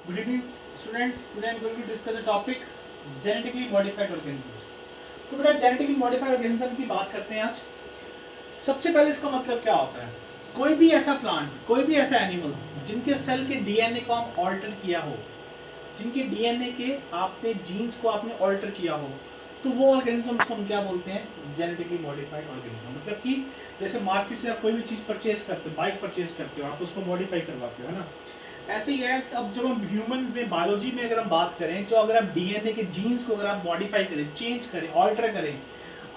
Good evening, students. Today I am going to discuss a topic genetically modified organisms. तो बेटा genetically modified organism की बात करते हैं आज. सबसे पहले इसका मतलब क्या होता है? कोई भी ऐसा प्लांट, कोई भी ऐसा एनिमल जिनके सेल के डीएनए को हम ऑल्टर किया हो, जिनके डीएनए के आपने जीन्स को आपने ऑल्टर किया हो, तो वो ऑर्गेनिज्म को हम क्या बोलते हैं? Genetically modified organism. मतलब कि जैसे मार्केट से आप कोई भी चीज़ परचेज करते हो, बाइक परचेज करते हो, आप उसको मॉडिफाई करवाते हो, है ना. ऐसे ही है. अब जब हम ह्यूमन में बायोलॉजी में अगर हम बात करें, तो अगर आप डीएनए के जीन्स को अगर आप मॉडिफाई करें, चेंज करें, ऑल्टर करें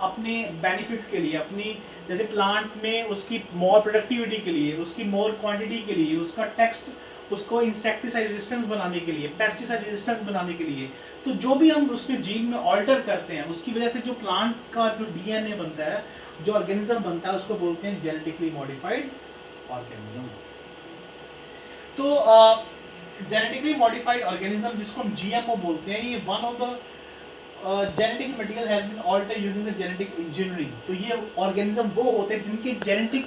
अपने बेनिफिट के लिए, अपनी जैसे प्लांट में उसकी मोर प्रोडक्टिविटी के लिए, उसकी मोर क्वांटिटी के लिए, उसका टेक्स्ट, उसको इंसेक्टिसाइड रेजिस्टेंस बनाने के लिए, पेस्टिसाइड रेजिस्टेंस बनाने के लिए, तो जो भी हम उसमें जीन में ऑल्टर करते हैं, उसकी वजह से जो प्लांट का जो डीएनए बनता है, जो ऑर्गेनिज्म बनता है, उसको बोलते हैं जेनेटिकली मॉडिफाइड ऑर्गेनिज्म. तो जेनेटिकली मॉडिफाइड ऑर्गेनिज्म जिसको हम जीएमओ बोलते हैं, ये one of the genetic material has been altered using the genetic engineering. तो ये ऑर्गेनिज्म वो होते हैं जिनके जेनेटिक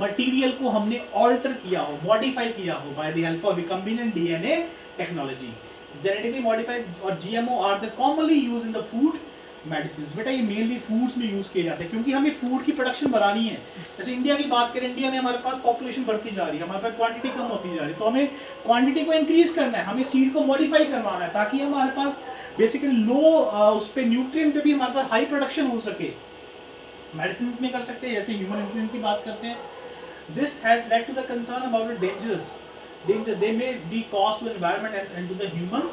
मटेरियल को हमने ऑल्टर किया हो, मॉडिफाई किया हो by the help of recombinant DNA technology. Genetically modified और GMO are the commonly used in the food medicine. बेटा ये मेनली फूड्स में यूज किए जाते हैं क्योंकि हमें फूड की प्रोडक्शन बढ़ानी है. जैसे इंडिया की बात करें, इंडिया में हमारे पास पॉपुलेशन बढ़ती जा रही है, हमारे पास क्वांटिटी कम होती जा रही है, तो हमें क्वांटिटी को इंक्रीज करना है, हमें सीड को मॉडिफाई करवाना है ताकि हमारे पास बेसिकली लो उस पे न्यूट्रिएंट पे भी हमारे पास हाई प्रोडक्शन हो सके. मेडिसिन में कर सकते हैं, जैसे ह्यूमन इंसुलिन की बात करते हैं. This has led to the concern about the danger they may be cause to environment and to the human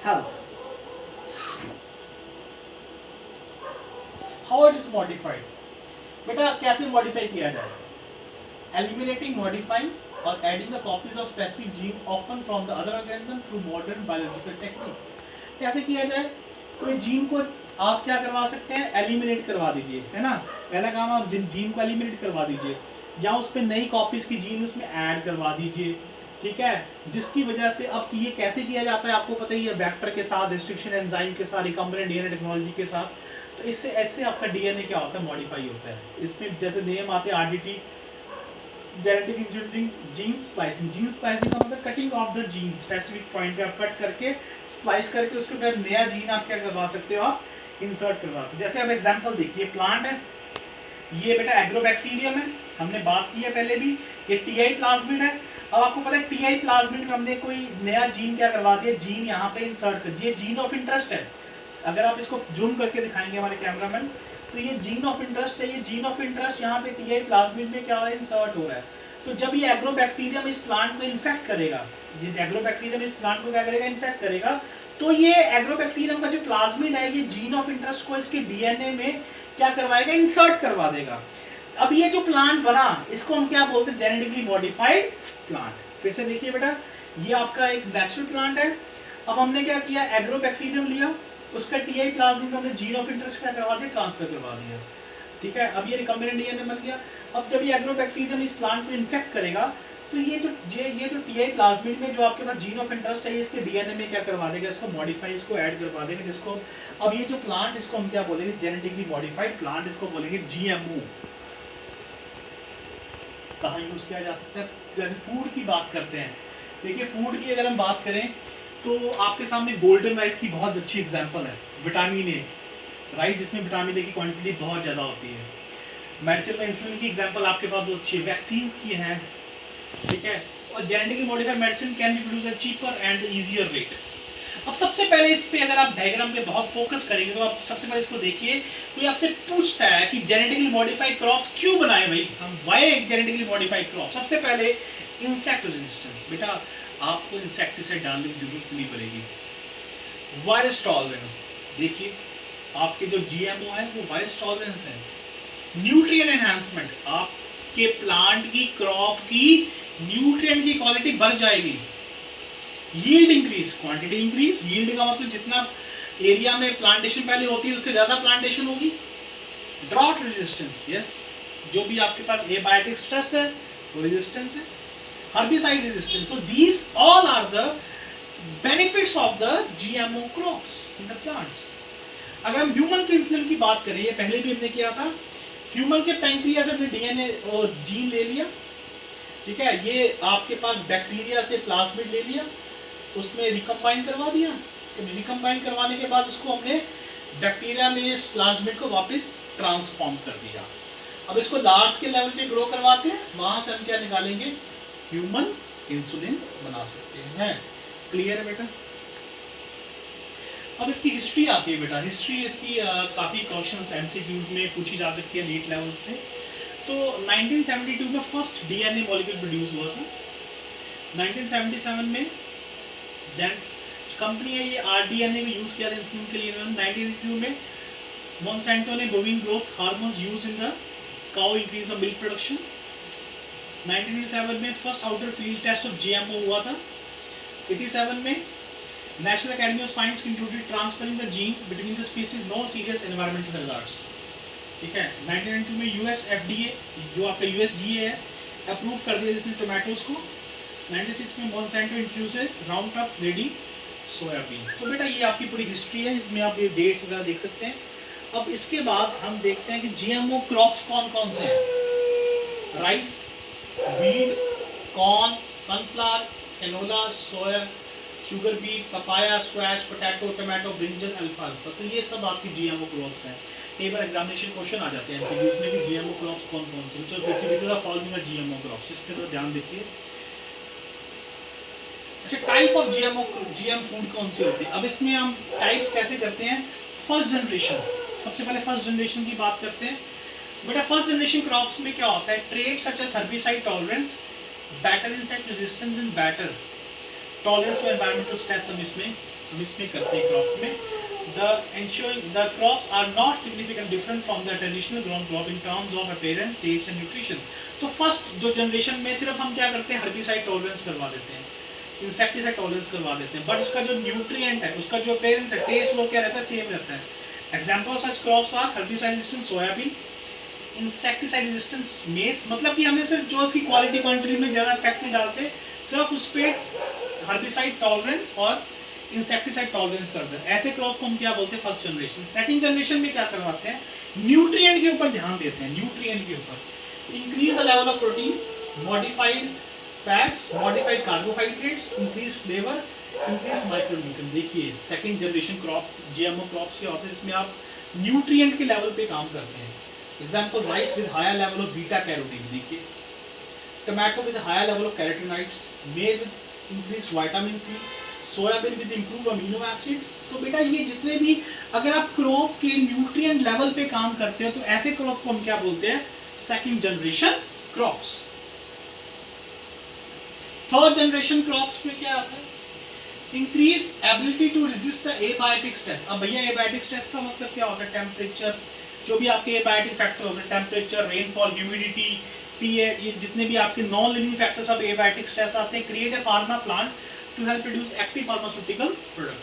health. How it is modified? बेटा कैसे मॉडिफाई किया जाए? Eliminating, modifying or adding the copies of specific gene often from the other organism through modern biological technique. कैसे किया जाए? कोई gene को आप क्या करवा सकते हैं? एलिमिनेट करवा दीजिए, है ना. पहला काम, आप जीन को एलिमिनेट करवा दीजिए या उस पर नई कॉपीज की जीन उसमें ऐड करवा दीजिए. ठीक है, जिसकी वजह से अब ये कैसे किया जाता है आपको पता ही है, वेक्टर के साथ, रिस्ट्रिक्शन एंजाइम के साथ, रिकम्बिनेंट डीएनए टेक्नोलॉजी के साथ. तो इससे ऐसे आपका डीएनए क्या होता है? मॉडिफाई होता है. इसमें जैसे नेम आते हैं RDT, genetic engineering, gene splicing. Gene splicing का मतलब cutting of the gene, specific point पे आप कट करके स्प्लाइस करके उसके बाद नया जीन आप क्या करवा सकते हो? आप इंसर्ट करवा सकते हो. जैसे आप एग्जांपल देखिए, प्लांट है, ये बेटा एग्रोबैक्टीरियम है, हमने बात की है पहले भी. ये टीआई प्लाज्मिड है. अब आपको पता है टीआई प्लाज्मिड में हमने कोई नया जीन क्या करवा दिया? जीन यहाँ पे इंसर्ट कर दिया. जीन ऑफ इंटरेस्ट है. अगर आप इसको जूम करके दिखाएंगे हमारे कैमरामैन, तो ये जीन ऑफ इंटरेस्ट है. ये जीन ऑफ इंटरेस्ट यहाँ पे टीआई प्लाज्मिड में क्या हो रहा है? इंसर्ट हो रहा है. तो जब ये एग्रोबैक्टीरियम इस प्लांट को इन्फेक्ट करेगा, ये एग्रोबैक्टीरियम इस प्लांट को क्या करेगा? इन्फेक्ट करेगा. तो ये एग्रोबैक्टीरियम का जो प्लाज्मिड है, ये जीन ऑफ इंटरेस्ट को इसके डीएनए में क्या करवाएगा? इंसर्ट करवा देगा. अब ये जो प्लांट बना, इसको हम क्या बोलते हैं? Genetically modified plant. फिर से देखिए बेटा, ये आपका एक नेचुरल प्लांट है. अब हमने क्या किया? एग्रोबैक्टीरियम लिया, उसका टीआई प्लाज्मिड में हमने जीन ऑफ इंटरेस्ट क्या करवा दिया? ट्रांसफर करवा दिया. ठीक है, अब ये रिकम्बिनेंट डीएनए बन गया. अब जब ये एग्रोबैक्टीरियम इस प्लांट को इन्फेक्ट करेगा, तो ये जो टीआई प्लाज्मिड में जो आपके पास जीन ऑफ इंटरेस्ट है, ये इसके डीएनए में क्या करवा देगा? इसको मॉडिफाई, इसको ऐड करवा देगा, जिसको अब ये जो प्लांट, इसको हम क्या बोलेंगे? Genetically modified plant. इसको बोलेंगे जीएमओ. कहाँ यूज किया जा सकता है? जैसे फूड की बात करते हैं, देखिए फूड की अगर हम बात करें, तो आपके सामने गोल्डन राइस की बहुत अच्छी एग्जांपल है. विटामिन ए राइस, जिसमें विटामिन ए की क्वांटिटी बहुत ज़्यादा होती है. मेडिसिन में इंसुलिन की एग्जांपल आपके पास बहुत अच्छी है. वैक्सीन्स की हैं, ठीक है. और genetically modified medicine can be produce at cheaper and easier rate. अब सबसे पहले इस पे अगर आप डायग्राम पे बहुत फोकस करेंगे, तो आप सबसे पहले इसको देखिए. कोई आपसे पूछता है कि जेनेटिकली मॉडिफाइड क्रॉप्स क्यों बनाए भाई हम? Why genetically modified crop? सबसे पहले इंसेक्ट रेजिस्टेंस. बेटा आपको इंसेक्टिसाइड डालने की जरूरत नहीं पड़ेगी. वायरस टॉलरेंस, देखिए आपके जो जीएमओ है वो वायरस टॉलरेंस है. न्यूट्रिएंट एनहांसमेंट, आपके प्लांट की क्रॉप की न्यूट्रिएंट की क्वालिटी बढ़ जाएगी. Yield increase, quantity increase. Yield का मतलब जितना एरिया में प्लांटेशन पहले होती है उससे ज्यादा प्लांटेशन होगी. ड्रॉट रेजिस्टेंस, यस, जो भी आपके पास एबायोटिक स्ट्रेस है वो रेजिस्टेंस है. herbicide resistance. So these all are the benefits of the GMO crops in the plants. अगर हम ह्यूमन के इंसुलिन की बात करें, ये पहले भी हमने किया था. ह्यूमन के पैंक्रियास से हमने डीएनए और जीन ले लिया. ठीक है, ये आपके पास बैक्टीरिया से प्लाज्मिड ले लिया. उसमें रिकम्बाइन करवा दिया, रिकम्बाइन करवाने के बाद उसको हमने बैक्टीरिया में प्लाज्मिड को वापस ट्रांसफॉर्म कर दिया। अब इसको लार्ज के लेवल पे ग्रो करवाते हैं, वहां से हम क्या निकालेंगे, ह्यूमन इंसुलिन बना सकते हैं। क्लियर है बेटा? अब इसकी हिस्ट्री आती है बेटा, हिस्ट्री इसकी काफ़ी क्वेश्चंस एमसीक्यूज में पूछी जा सकती है नीट लेवल्स पे। तो 1972 में फर्स्ट डीएनए मॉलिक्यूल प्रोड्यूस हुआ था। 1977 में कंपनी है ये आरडीएनए को यूज़ किया था इंसुलिन के लिए। 1982 में मोनसेंटो ने bovine growth hormone use in the cow increase the milk production. 1987 में first outer field test of GMO हुआ था। 87 में National Academy of Science concluded transferring the gene between the species no serious environmental hazards. ठीक है। 1992 में US FDA जो आपका USDA है अप्रूव कर दिया जिसने टोमेटोज को। 96 में मोनसेंटो इंट्रोड्यूस है राउंड अप रेडी सोयाबीन। तो बेटा ये आपकी पूरी हिस्ट्री है, इसमें आप ये डेट्स वगैरह देख सकते हैं। अब इसके बाद हम देखते हैं कि जीएमओ क्रॉप्स कौन कौन से हैं। Rice, wheat, corn, sunflower, canola, soya, sugar beet, papaya, squash, potato, tomato, brinjal, अल्फाल्फा। तो ये सब आपकी जीएमओ क्रॉप्स हैं। कई बार एग्जामिनेशन क्वेश्चन आ जाते हैं एमसीक्यूज में कि जीएमओ क्रॉप्स कौन कौन से, विच फॉलोइंग जीएमओ क्रॉप्स, इस पर ध्यान देखिए। अच्छा, टाइप ऑफ जीएम फूड कौन सी होती है। अब इसमें हम टाइप्स कैसे करते हैं। फर्स्ट जनरेशन, सबसे पहले फर्स्ट जनरेशन की बात करते हैं। बेटा फर्स्ट जनरेशन क्रॉप्स में क्या होता है, traits such as herbicide tolerance, better insect resistance in better, tolerance to environmental stress हम इसमें करते हैं क्रॉप्स में। The crops are not significantly different from the traditional grown crop in terms of appearance, taste and nutrition। तो first जो generation में सिर्फ हम क्या करते हैं, हर्बिसाइड टॉलरेंस करवा देते हैं, इंसेक्टिसाइड टॉलरेंस करवा देते हैं, बट उसका जो न्यूट्रिएंट है, उसका जो अपीयरेंस है, टेस्ट वो क्या रहता है, सेम रहता है। Example of such crops are herbicide resistant soybean, insecticide resistant maize. मतलब कि हमने सिर्फ जो उसकी क्वालिटी क्वांटिटी में ज़्यादा इफेक्ट नहीं डालते, सिर्फ उस पर हर्बिसाइड टॉलरेंस और इंसेक्टिसाइड टॉलरेंस करते हैं। ऐसे क्रॉप को हम क्या बोलते हैं, फर्स्ट जनरेशन। सेकंड जनरेशन में क्या करवाते हैं, न्यूट्रिएंट के ऊपर ध्यान देते हैं, न्यूट्रिएंट के ऊपर। Increase the level of protein, modified fats, modified carbohydrates, increase flavour, increase micronutrient. देखिए second generation crop GMO crops के होते हैं जिसमें आप न्यूट्रिएंट के लेवल पे काम करते हैं। Example rice with higher level of beta carotene, देखिए tomato with higher level of carotenoids, maize with increase vitamin C, soybean with improve amino acid. तो बेटा ये जितने भी अगर आप क्रॉप के न्यूट्रिएंट लेवल पे काम करते हो तो ऐसे क्रॉप को हम क्या बोलते हैं, second generation crops. Third generation crops में क्या आता है, increase ability to resist the abiotic stress. अब भैया एबायोटिक स्ट्रेस का मतलब क्या होता है, टेम्परेचर, जो भी आपके एबायोटिक फैक्टर होते हैं, टेम्परेचर, रेनफॉल, ह्यूमिडिटी, पीएच, ये जितने भी आपके non living factors of abiotic stress आते हैं। Create a pharma plant to help produce active pharmaceutical product.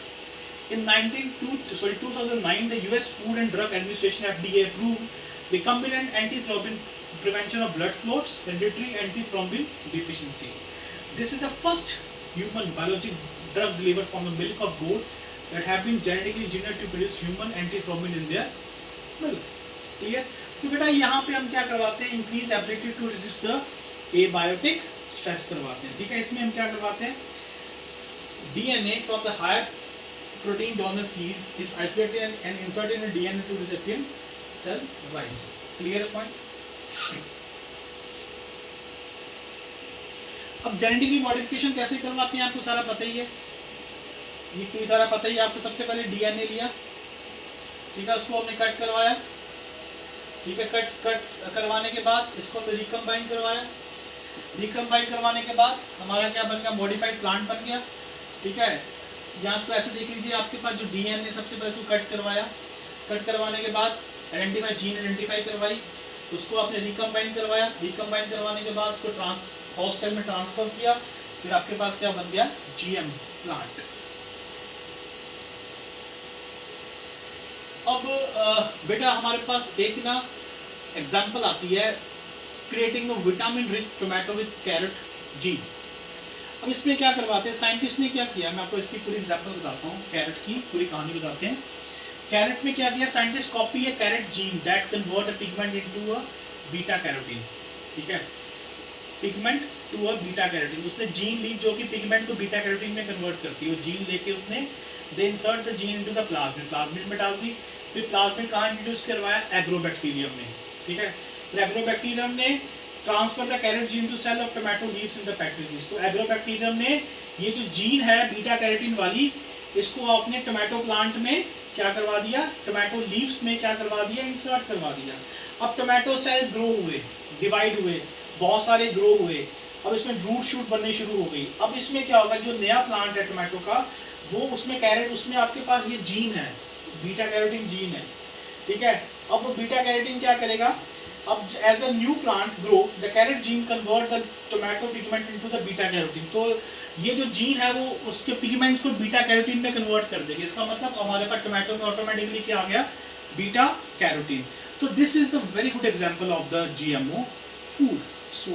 In 2009, the US Food and Drug Administration (FDA) approved recombinant antithrombin prevention of blood clots, hereditary antithrombin deficiency. This is the first human biologic drug delivered from the milk of goat that have been genetically engineered to produce human antithrombin in their milk. Clear? तो बेटा यहाँ पे हम क्या करवाते हैं, increase ability to resist the abiotic stress करवाते हैं। ठीक है, इसमें हम क्या करवाते हैं, DNA from the higher protein donor seed is isolated and inserted in a DNA to recipient cell rise. Clear point? अब जेनेटिकली मॉडिफिकेशन कैसे करवाते हैं आपको सारा पता ही है, ये तो सारा पता ही है आपको। सबसे पहले डीएनए लिया, ठीक है, उसको हमने कट करवाया, ठीक है, कट करवाने के बाद इसको हमने रिकम्बाइन करवाया, रिकम्बाइन करवाने के बाद हमारा क्या बन गया, मॉडिफाइड प्लांट बन गया। ठीक है, यहाँ उसको ऐसे देख लीजिए, आपके पास जो डीएनए सबसे पहले उसको कट करवाया, कट करवाने के बाद आइडेंटिफाई जीन आइडेंटिफाई करवाई, उसको आपने रिकम्बाइन करवाया, रिकम्बाइन करवाने के बाद उसको होस्ट सेल में ट्रांसफर किया, फिर आपके पास क्या बन गया, जीएम प्लांट। अब बेटा हमारे पास एक ना एग्जाम्पल आती है, creating vitamin rich tomato with carrot gene. अब इसमें क्या करवाते हैं, साइंटिस्ट ने क्या किया, मैं आपको इसकी पूरी एग्जांपल बताता हूँ, कैरेट की पूरी कहानी बताते हैं। कैरेट में क्या किया, साइंटिस्ट कॉपी है carrot gene that convert a pigment into a beta carotene. ठीक है, pigment to a beta carotene. उसने जीन ली जो कि पिगमेंट को बीटा कैरोटीन में कन्वर्ट करती है। वो जीन लेके उसने they insert the gene into the plasmid, plasmid में डाल दी। फिर प्लाज्मिड कहाँ इंट्रोड्यूस करवाया? एग्रोबैक्टीरियम में, ठीक है। फिर एग्रोबैक्टीरियम ने transfer the carrot gene to cell of tomato leaves in the petri dishes. तो एग्रोबैक्टीरियम ने ये जो जीन है बीटा कैरोटीन वाली, इसको अपने टोमेटो प्लांट में क्या करवा दिया? टोमेटो लीव्स में क्या करवा दिया? इंसर्ट करवा दिया। अब टोमेटो सेल ग्रो हुए, डिवाइड हुए, बहुत सारे ग्रो हुए। अब इसमें रूट शूट बनने शुरू हो गई। अब इसमें क्या होगा? जो नया प्लांट है टोमेटो का, वो उसमें कैरेट, उसमें आपके पास ये जीन है, बीटा कैरोटीन जीन है, ठीक है। अब वो बीटा कैरोटीन क्या करेगा? अब as a new plant grow the carrot gene convert the tomato pigment into the beta carotene. तो ये जो जीन है वो उसके पिगमेंट्स को बीटा कैरोटीन में कन्वर्ट कर देगी। इसका मतलब हमारे पास टोमेटो में ऑटोमेटिकली क्या आ गया? Beta carotene. तो this is the very good example of the GMO food. So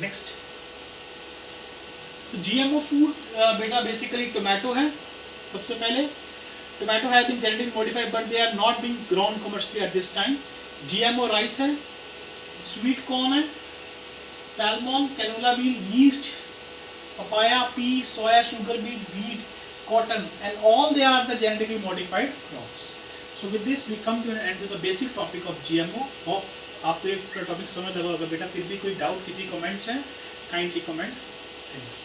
next, तो जीएमओ फूड बेटा बेसिकली टोमेटो है। सबसे पहले tomato have been genetically modified but they are not being grown commercially at this time. GMO rice है, sweet corn है, salmon, canola bean, yeast, papaya, pea, soya, sugar beet, wheat, cotton, and all they are the genetically modified crops. So with this we come to an end to the basic topic of GMO. Of आपको एक topic समझ लगा होगा बेटा। फिर भी कोई doubt, किसी कमेंट्स हैं, काइंडली कमेंट। थैंक्स।